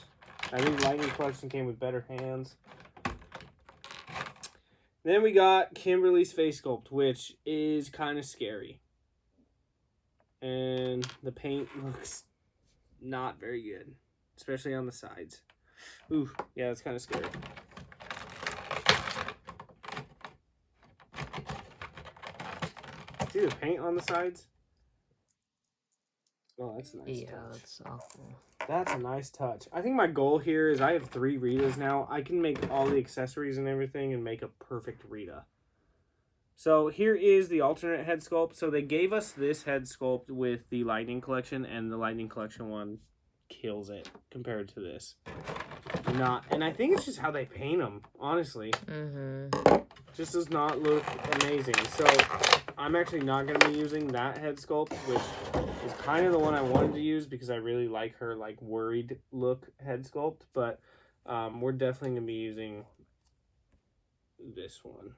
I think Lightning Collection came with better hands. Then we got Kimberly's face sculpt, which is kind of scary. And the paint looks not very good, especially on the sides. Ooh, yeah, it's kind of scary. See the paint on the sides? Oh, that's a nice touch.
That's awful.
That's a nice touch. I think my goal here is I have 3 Ritas now. I can make all the accessories and everything and make a perfect Rita. So here is the alternate head sculpt. So they gave us this head sculpt with the Lightning Collection, and the Lightning Collection one kills it compared to this. And I think it's just how they paint them, honestly. Just does not look amazing. So I'm actually not going to be using that head sculpt, which is kind of the one I wanted to use because I really like her like worried look head sculpt. But we're definitely going to be using this one.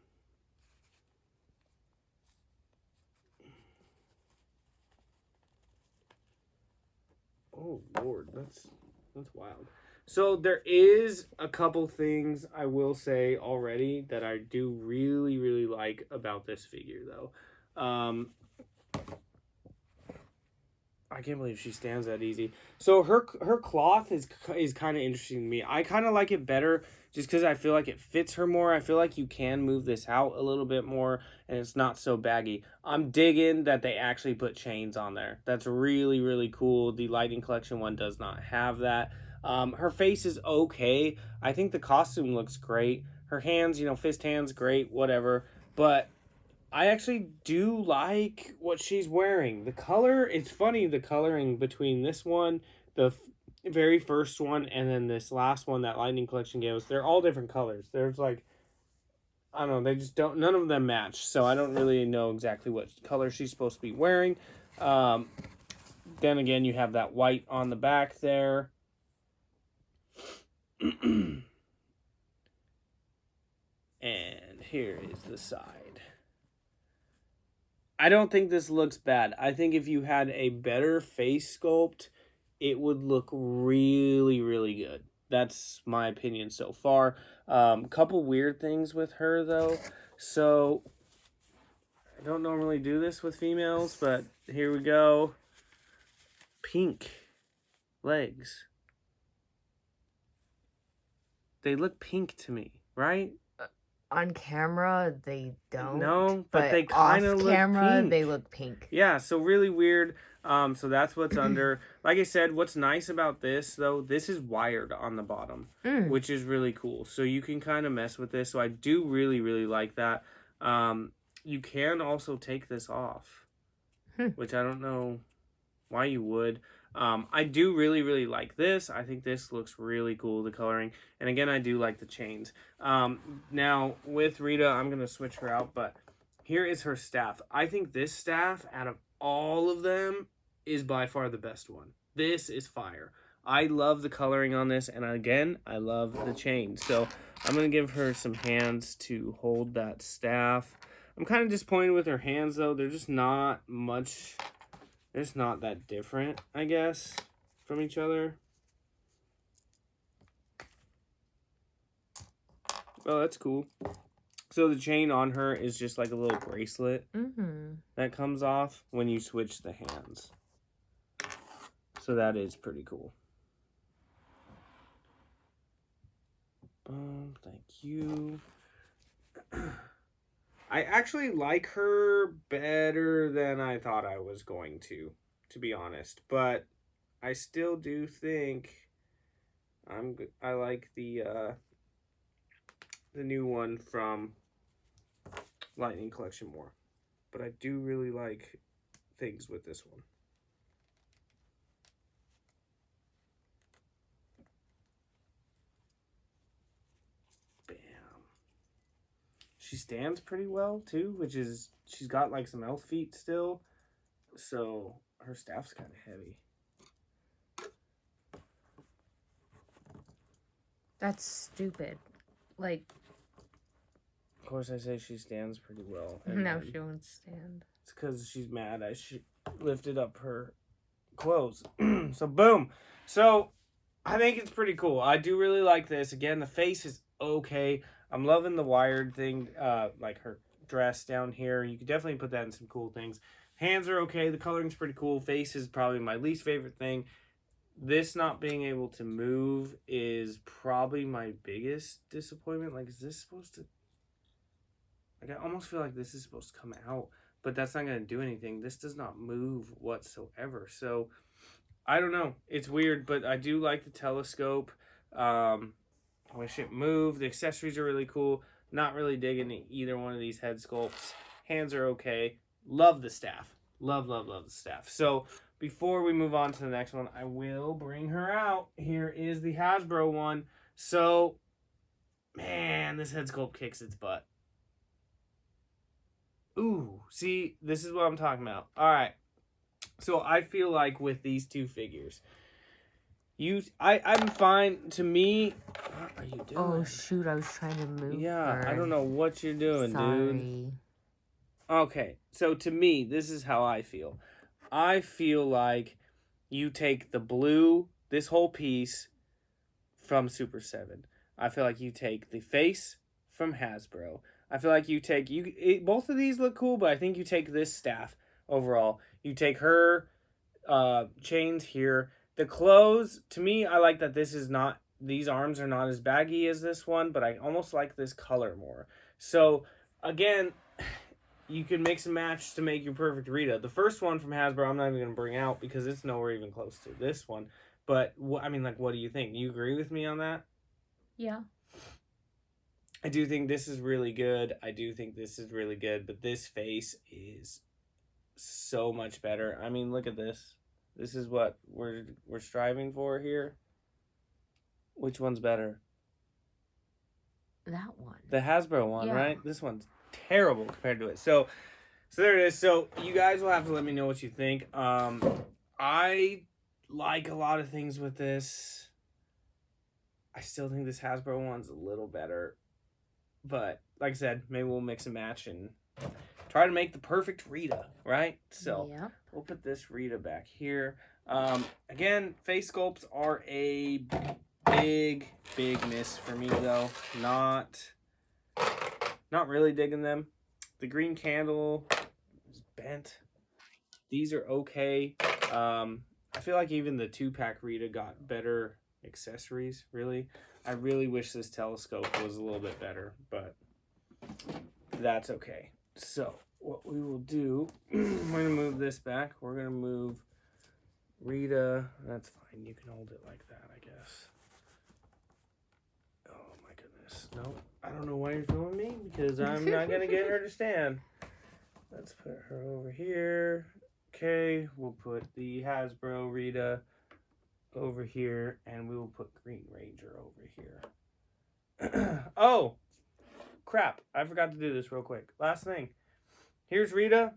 Oh Lord, that's wild. So there is a couple things I will say already that I do really, really like about this figure, though. I can't believe she stands that easy. So her cloth is kind of interesting to me. I kind of like it better just because I feel like it fits her more. I feel like you can move this out a little bit more, and it's not so baggy. I'm digging that they actually put chains on there. That's really, really cool. The Lightning Collection one does not have that. Her face is okay. I think the costume looks great. Her hands, fist hands, great, whatever. But I actually do like what she's wearing. The color, it's funny, the coloring between this one, the very first one, and then this last one that Lightning Collection gave us, they're all different colors. There's like, I don't know, they just don't, none of them match. So I don't really know exactly what color she's supposed to be wearing. Then again, you have that white on the back there. And here is the side. I don't think this looks bad. I think if you had a better face sculpt, it would look really, really good. That's my opinion so far. Couple weird things with her, though. So, I don't normally do this with females, but here we go. Pink legs. They look pink to me, right?
on camera they don't.
No, but they
off
kind of look
camera
pink.
they look pink.
Yeah, so really weird. So that's what's under. Like I said, what's nice about this though, this is wired on the bottom, which is really cool. So you can kind of mess with this. So I do really, really like that. You can also take this off, which I don't know why you would. I do really, really like this. I think this looks really cool, the coloring. And again, I do like the chains. Now, with Rita, I'm going to switch her out, but here is her staff. I think this staff, out of all of them, is by far the best one. This is fire. I love the coloring on this, and again, I love the chain. So I'm going to give her some hands to hold that staff. I'm kind of disappointed with her hands, though. They're just not much... It's not that different, I guess, from each other. Oh, that's cool. So the chain on her is just like a little bracelet that comes off when you switch the hands. So that is pretty cool. Thank you. I actually like her better than I thought I was going to be honest. But I still do think I like the new one from Lightning Collection more. But I do really like things with this one. She stands pretty well too, which is, she's got like some elf feet still, so her staff's kind of heavy.
That's stupid. Like,
of course I say she stands pretty well.
No, she won't stand.
It's because she's mad she lifted up her clothes. So boom. So I think it's pretty cool. I do really like this. Again, the face is okay. I'm loving the wired thing, like her dress down here. You could definitely put that in some cool things. Hands are okay. The coloring's pretty cool. Face is probably my least favorite thing. This not being able to move is probably my biggest disappointment. Like, is this supposed to... Like, I almost feel like this is supposed to come out, but that's not going to do anything. This does not move whatsoever. So, I don't know. It's weird, but I do like the telescope. I wish it moved. The accessories are really cool. Not really digging either one of these head sculpts. Hands are okay. Love the staff. Love, love, love the staff. So before we move on to the next one, I will bring her out. Here is the Hasbro one. So, man, this head sculpt kicks its butt. Ooh, see, this is what I'm talking about. All right. So I feel like with these two figures... I'm fine. To me, what are you doing?
Oh shoot, I was trying to move her.
I don't know what you're doing,
Sorry.
dude. Okay, so to me, this is how I feel. I feel like you take the blue, this whole piece, from Super 7. I feel like you take the face from Hasbro. I feel like you take... both of these look cool, but I think you take this staff overall. You take her chains here. The clothes, to me, I like that this is not, these arms are not as baggy as this one, but I almost like this color more. So, again, you can mix and match to make your perfect Rita. The first one from Hasbro, I'm not even going to bring out because it's nowhere even close to this one. But, I mean, like, what do you think? You agree with me on that?
Yeah.
I do think this is really good. I do think this is really good, but this face is so much better. I mean, look at this. This is what we're striving for here. Which one's better?
That one.
The Hasbro one, yeah. Right? This one's terrible compared to it. So there it is. So you guys will have to let me know what you think. I like a lot of things with this. I still think this Hasbro one's a little better. But like I said, maybe we'll mix and match and try to make the perfect Rita, right? So yep. We'll put this Rita back here. Again, face sculpts are a big miss for me, though. Not really digging them. The green candle is bent. These are okay. I feel like even the 2-pack Rita got better accessories, really. I really wish this telescope was a little bit better, but that's okay. So what we will do, we're gonna move this back. We're gonna move Rita. That's fine. You can hold it like that, I guess. Oh my goodness. No, I don't know why you're filming me because I'm not gonna get her to stand. Let's put her over here. Okay, we'll put the Hasbro Rita over here, and we will put Green Ranger over here. Oh, crap. I forgot to do this real quick. Last thing. Here's Rita.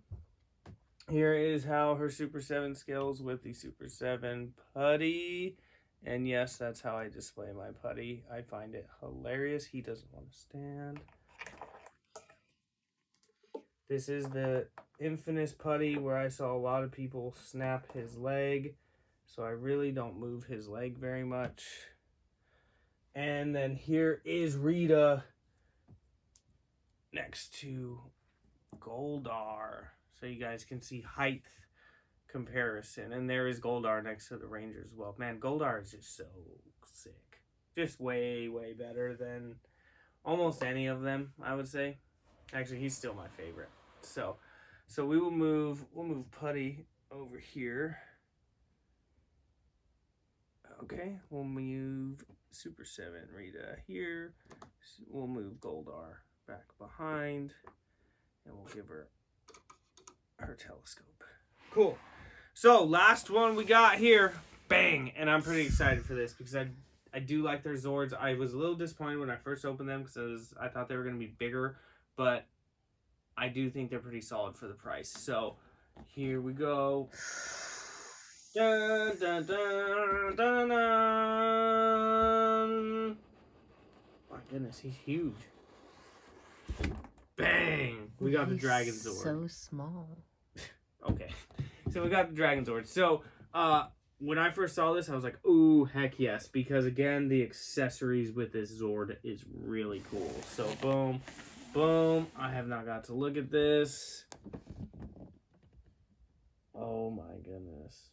Here is how her Super 7 scales with the Super 7 putty. And yes, that's how I display my putty. I find it hilarious. He doesn't want to stand. This is the infamous putty where I saw a lot of people snap his leg. So I really don't move his leg very much. And then here is Rita next to Goldar. So you guys can see height comparison. And there is Goldar next to the Ranger as well. Man, Goldar is just so sick. Just way, way better than almost any of them, I would say. Actually, he's still my favorite. So we'll move Putty over here. Okay, we'll move Super 7 Rita here. We'll move Goldar back behind. And we'll give her telescope. Cool. So, last one we got here. Bang! And I'm pretty excited for this because I do like their Zords. I was a little disappointed when I first opened them because I thought they were going to be bigger. But I do think they're pretty solid for the price. So, here we go. Dun, dun, dun, dun, dun. My goodness, he's huge. Bang! We got the Dragonzord.
So small.
Okay. So we got the Dragonzord. So, when I first saw this, I was like, ooh, heck yes. Because, again, the accessories with this Zord is really cool. So, boom. Boom. I have not got to look at this. Oh, my goodness.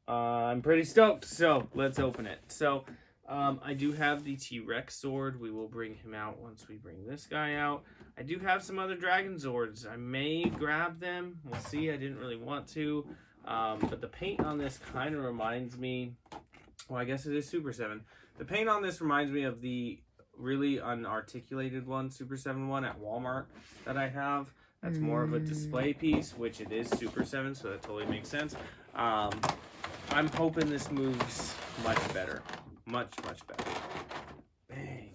I'm pretty stoked. So, let's open it. So, I do have the T-Rex Zord. We will bring him out once we bring this guy out. I do have some other Dragonzords. I may grab them. We'll see. I didn't really want to. But the paint on this kind of reminds me... Well, I guess it is Super 7. The paint on this reminds me of the really unarticulated one, Super 7 one at Walmart that I have. That's more of a display piece, which it is Super 7, so that totally makes sense. I'm hoping this moves much better. Much, much better. Bang.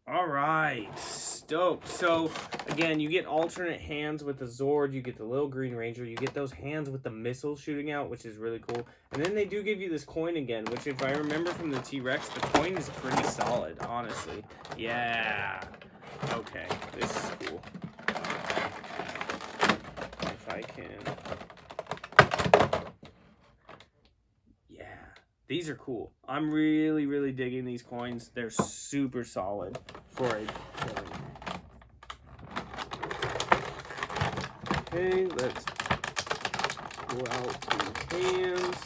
Alright. Stoked. So, again, you get alternate hands with the Zord. You get the little Green Ranger. You get those hands with the missiles shooting out, which is really cool. And then they do give you this coin again, which if I remember from the T-Rex, the coin is pretty solid, honestly. Yeah. Okay. This is cool. If I can... These are cool. I'm really, really digging these coins. They're super solid for a coin. Okay, let's pull out the hands.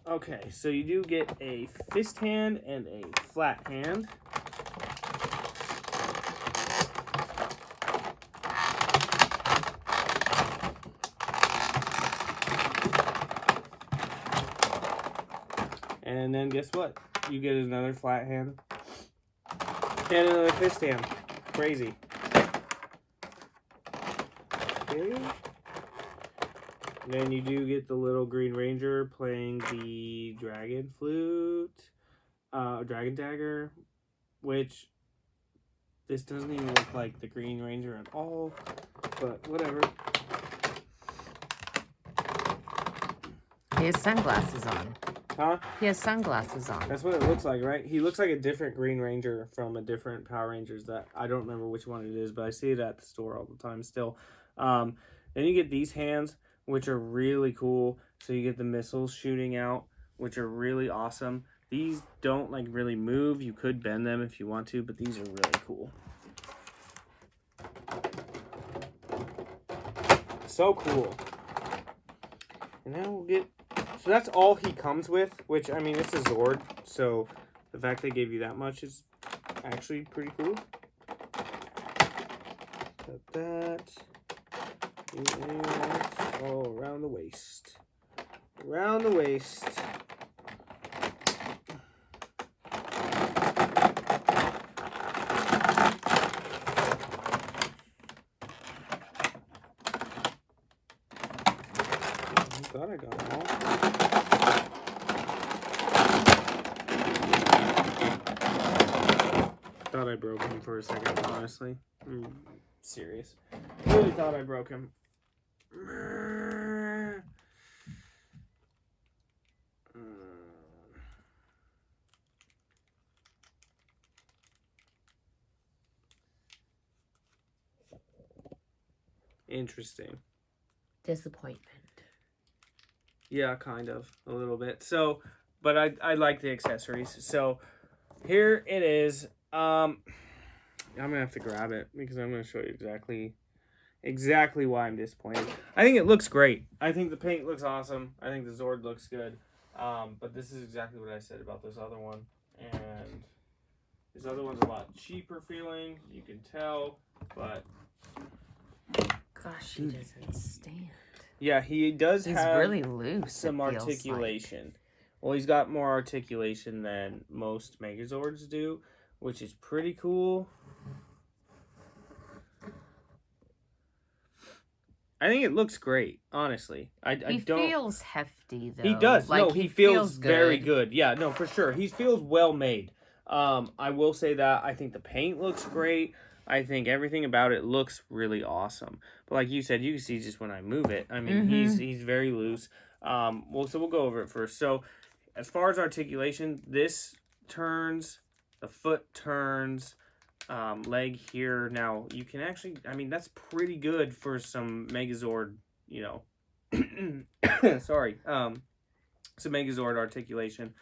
Okay, so you do get a fist hand and a flat hand. And then guess what? You get another flat hand and another fist hand. Crazy. Okay. Then you do get the little Green Ranger playing the Dragon Flute, Dragon Dagger, which this doesn't even look like the Green Ranger at all, but whatever.
He has sunglasses on.
Huh?
He has sunglasses on.
That's what it looks like, right? He looks like a different Green Ranger from a different Power Rangers that I don't remember which one it is, but I see it at the store all the time still. Then you get these hands, which are really cool. So you get the missiles shooting out, which are really awesome. These don't like really move. You could bend them if you want to, but these are really cool. So cool. And now we'll get... So that's all he comes with, which, I mean, it's a Zord. So the fact they gave you that much is actually pretty cool. Cut that. Oh, around the waist. Around the waist. I thought I got them all. Thought I broke him for a second, honestly. I'm serious. Really thought I broke him. Interesting.
Disappointment.
Yeah, kind of. A little bit. So, but I like the accessories. So, here it is. I'm going to have to grab it because I'm going to show you exactly why I'm disappointed. I think it looks great. I think the paint looks awesome. I think the Zord looks good. But this is exactly what I said about this other one. And this other one's a lot cheaper feeling. You can tell. But...
Gosh, he doesn't stand.
Yeah, he does
He's
have
really loose,
some articulation. Like. Well, he's got more articulation than most Megazords do, which is pretty cool. I think it looks great, honestly.
He feels hefty, though.
He does.
Like,
no, he feels very good. Yeah, no, for sure. He feels well made. I will say that. I think the paint looks great. I think everything about it looks really awesome. But like you said, you can see just when I move it. I mean, he's very loose. So we'll go over it first. So as far as articulation, this turns, the foot turns, leg here. Now, you can actually, I mean, that's pretty good for some Megazord, you know, sorry, some Megazord articulation.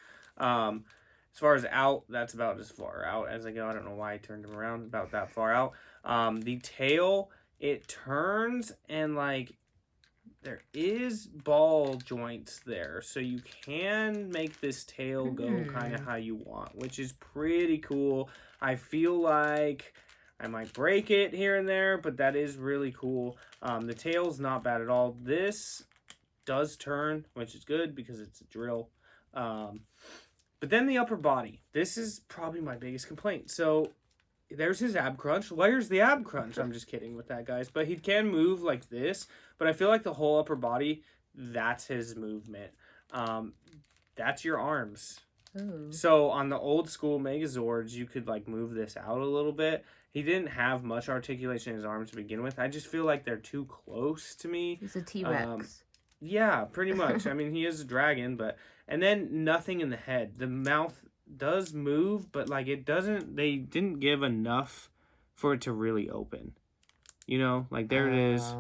As far as out, that's about as far out as I go. I don't know why I turned him around, about that far out. The tail, it turns and like there is ball joints there. So you can make this tail go kind of how you want, which is pretty cool. I feel like I might break it here and there, but that is really cool. The tail's not bad at all. This does turn, which is good because it's a drill. But then the upper body. This is probably my biggest complaint. So there's his ab crunch. Where's the ab crunch? I'm just kidding with that, guys. But he can move like this. But I feel like the whole upper body, that's his movement. That's your arms. Ooh. So on the old school Megazords, you could like move this out a little bit. He didn't have much articulation in his arms to begin with. I just feel like they're too close to me.
He's a T-Rex.
Yeah, pretty much. I mean, he is a dragon, but... And then nothing in the head. The mouth does move, but like it doesn't... They didn't give enough for it to really open. You know? Like there it is.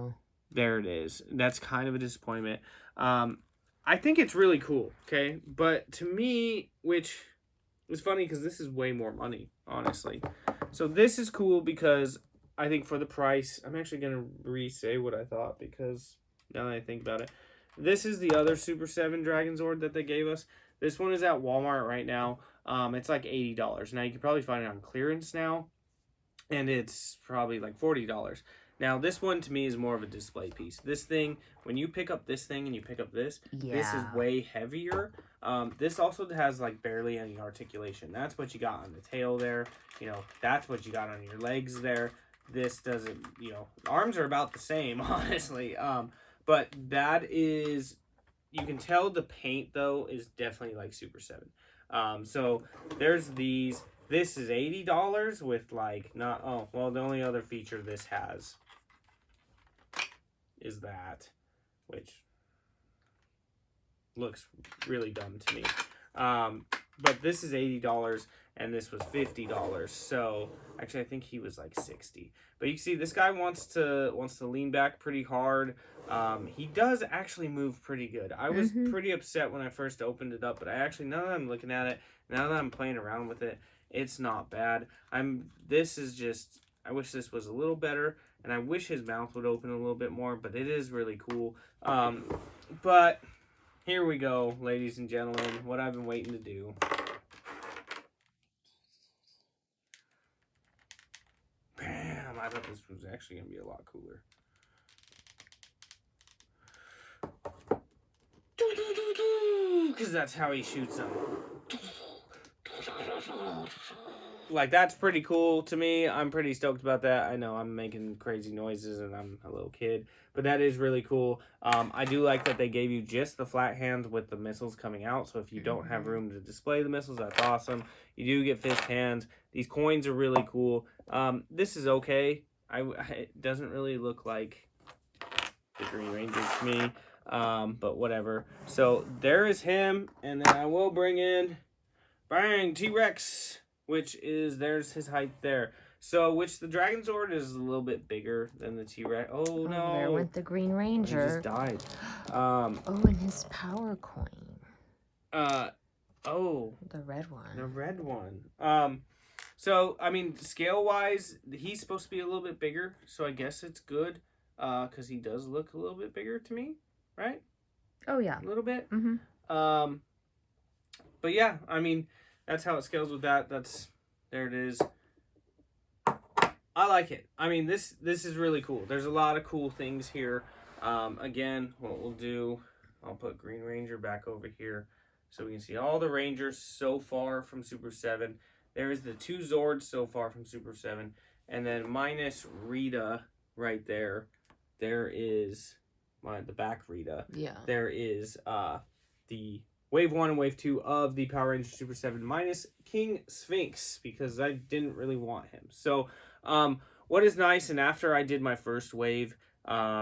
There it is. That's kind of a disappointment. I think it's really cool, okay? But to me, which is funny because this is way more money, honestly. So this is cool because I think for the price... I'm actually going to re-say what I thought because now that I think about it. This is the other Super 7 Dragonzord that they gave us. This one is at Walmart right now. It's like $80. Now, you can probably find it on clearance now. And it's probably like $40. Now, this one to me is more of a display piece. This thing, when you pick up this thing and you pick up this, this is way heavier. This also has like barely any articulation. That's what you got on the tail there. You know, that's what you got on your legs there. This doesn't, you know, arms are about the same, honestly. But that is, you can tell the paint, though, is definitely like Super 7. So there's these. This is $80 with like not, oh, well, the only other feature this has is that, which looks really dumb to me. But this is $80 and this was $50. So actually I think he was like 60. But you can see this guy wants to lean back pretty hard. He does actually move pretty good. I was pretty upset when I first opened it up, but I actually, now that I'm looking at it, now that I'm playing around with it, it's not bad. This is just, I wish this was a little better, and I wish his mouth would open a little bit more, but it is really cool. But here we go, ladies and gentlemen, what I've been waiting to do. Bam! I thought this was actually going to be a lot cooler. Because that's how he shoots them. Like, that's pretty cool to me. I'm pretty stoked about that. I know I'm making crazy noises and I'm a little kid, but that is really cool. I do like that they gave you just the flat hands with the missiles coming out, so if you don't have room to display the missiles, that's awesome. You do get fist hands. These coins are really cool. This is okay. It doesn't really look like the Green Ranger to me, but whatever. So there is him, and then I will bring in, bang, T-Rex, which is, there's his height there. So, which the Dragonzord is a little bit bigger than the T-Rex. Oh, no.
There went the Green Ranger.
He just died.
Oh, and his power coin.
Oh.
The red one.
The red one. So, I mean, scale-wise, he's supposed to be a little bit bigger, so I guess it's good, because he does look a little bit bigger to me, right?
Oh, yeah.
A little bit.
Mm-hmm.
But yeah, I mean, that's how it scales with that. There it is. I like it. I mean, this is really cool. There's a lot of cool things here. Again, what we'll do, I'll put Green Ranger back over here so we can see all the Rangers so far from Super 7. There is the 2 Zords so far from Super 7. And then minus Rita right there. There is the back Rita.
Yeah.
There is the Wave 1 and Wave 2 of the Power Rangers Super 7 minus King Sphinx, because I didn't really want him. So, what is nice, and after I did my first wave,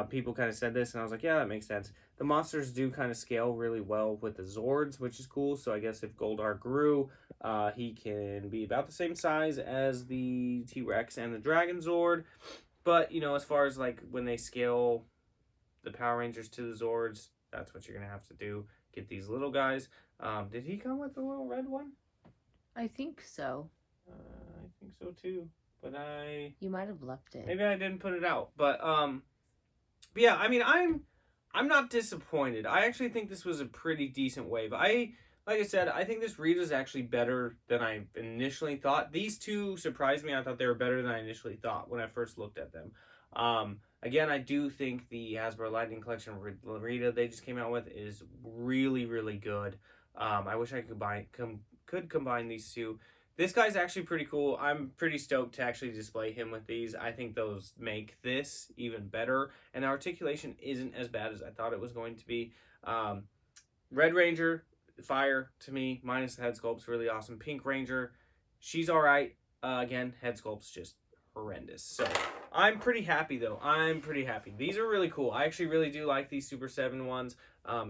people kind of said this, and I was like, yeah, that makes sense. The monsters do kind of scale really well with the Zords, which is cool. So I guess if Goldar grew, he can be about the same size as the T-Rex and the Dragonzord. But, you know, as far as, like, when they scale the Power Rangers to the Zords, that's what you're going to have to do. Get these little guys. Did he come with the little red one?
I think so.
I think so, too. But
You might have left it.
maybe I didn't put it out. But yeah, I mean, I'm not disappointed. I actually think this was a pretty decent wave. Like I said, I think this Rita's actually better than I initially thought. These two surprised me. I thought they were better than I initially thought when I first looked at them. Again, I do think the Hasbro Lightning Collection Rita they just came out with is really, really good. I wish I could combine these two. This guy's actually pretty cool. I'm pretty stoked to actually display him with these. I think those make this even better. And the articulation isn't as bad as I thought it was going to be. Red Ranger, fire to me, minus the head sculpt's really awesome. Pink Ranger, she's alright. Again, head sculpt's just horrendous. So, I'm pretty happy though. I'm pretty happy. These are really cool. I actually really do like these Super 7 ones.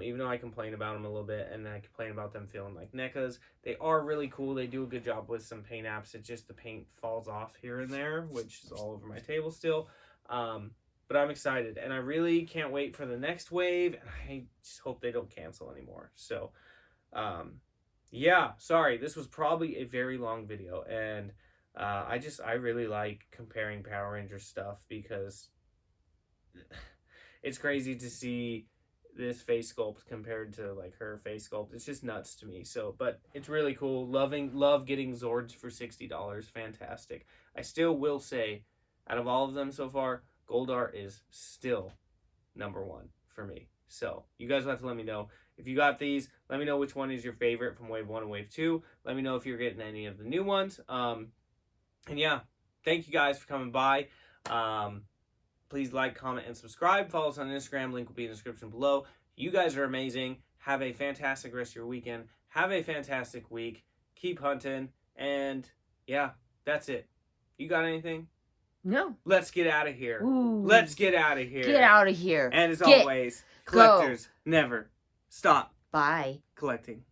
Even though I complain about them a little bit, and I complain about them feeling like NECAs. They are really cool. They do a good job with some paint apps. It's just the paint falls off here and there, which is all over my table still. But I'm excited, and I really can't wait for the next wave. And I just hope they don't cancel anymore. So, yeah, sorry. This was probably a very long video, and I really like comparing Power Rangers stuff because it's crazy to see this face sculpt compared to like her face sculpt. It's just nuts to me. So, but it's really cool. Love getting Zords for $60. Fantastic. I still will say, out of all of them so far, Goldar is still number 1 for me. So, you guys will have to let me know. If you got these, let me know which one is your favorite from Wave 1 and Wave 2. Let me know if you're getting any of the new ones. And yeah, thank you guys for coming by. Please like, comment, and subscribe. Follow us on Instagram. Link will be in the description below. You guys are amazing. Have a fantastic rest of your weekend. Have a fantastic week. Keep hunting. And yeah, that's it. You got anything?
No.
Let's get out of here.
Ooh.
Let's get out of here.
Get out of here.
And as always, collectors never stop
Bye.
collecting.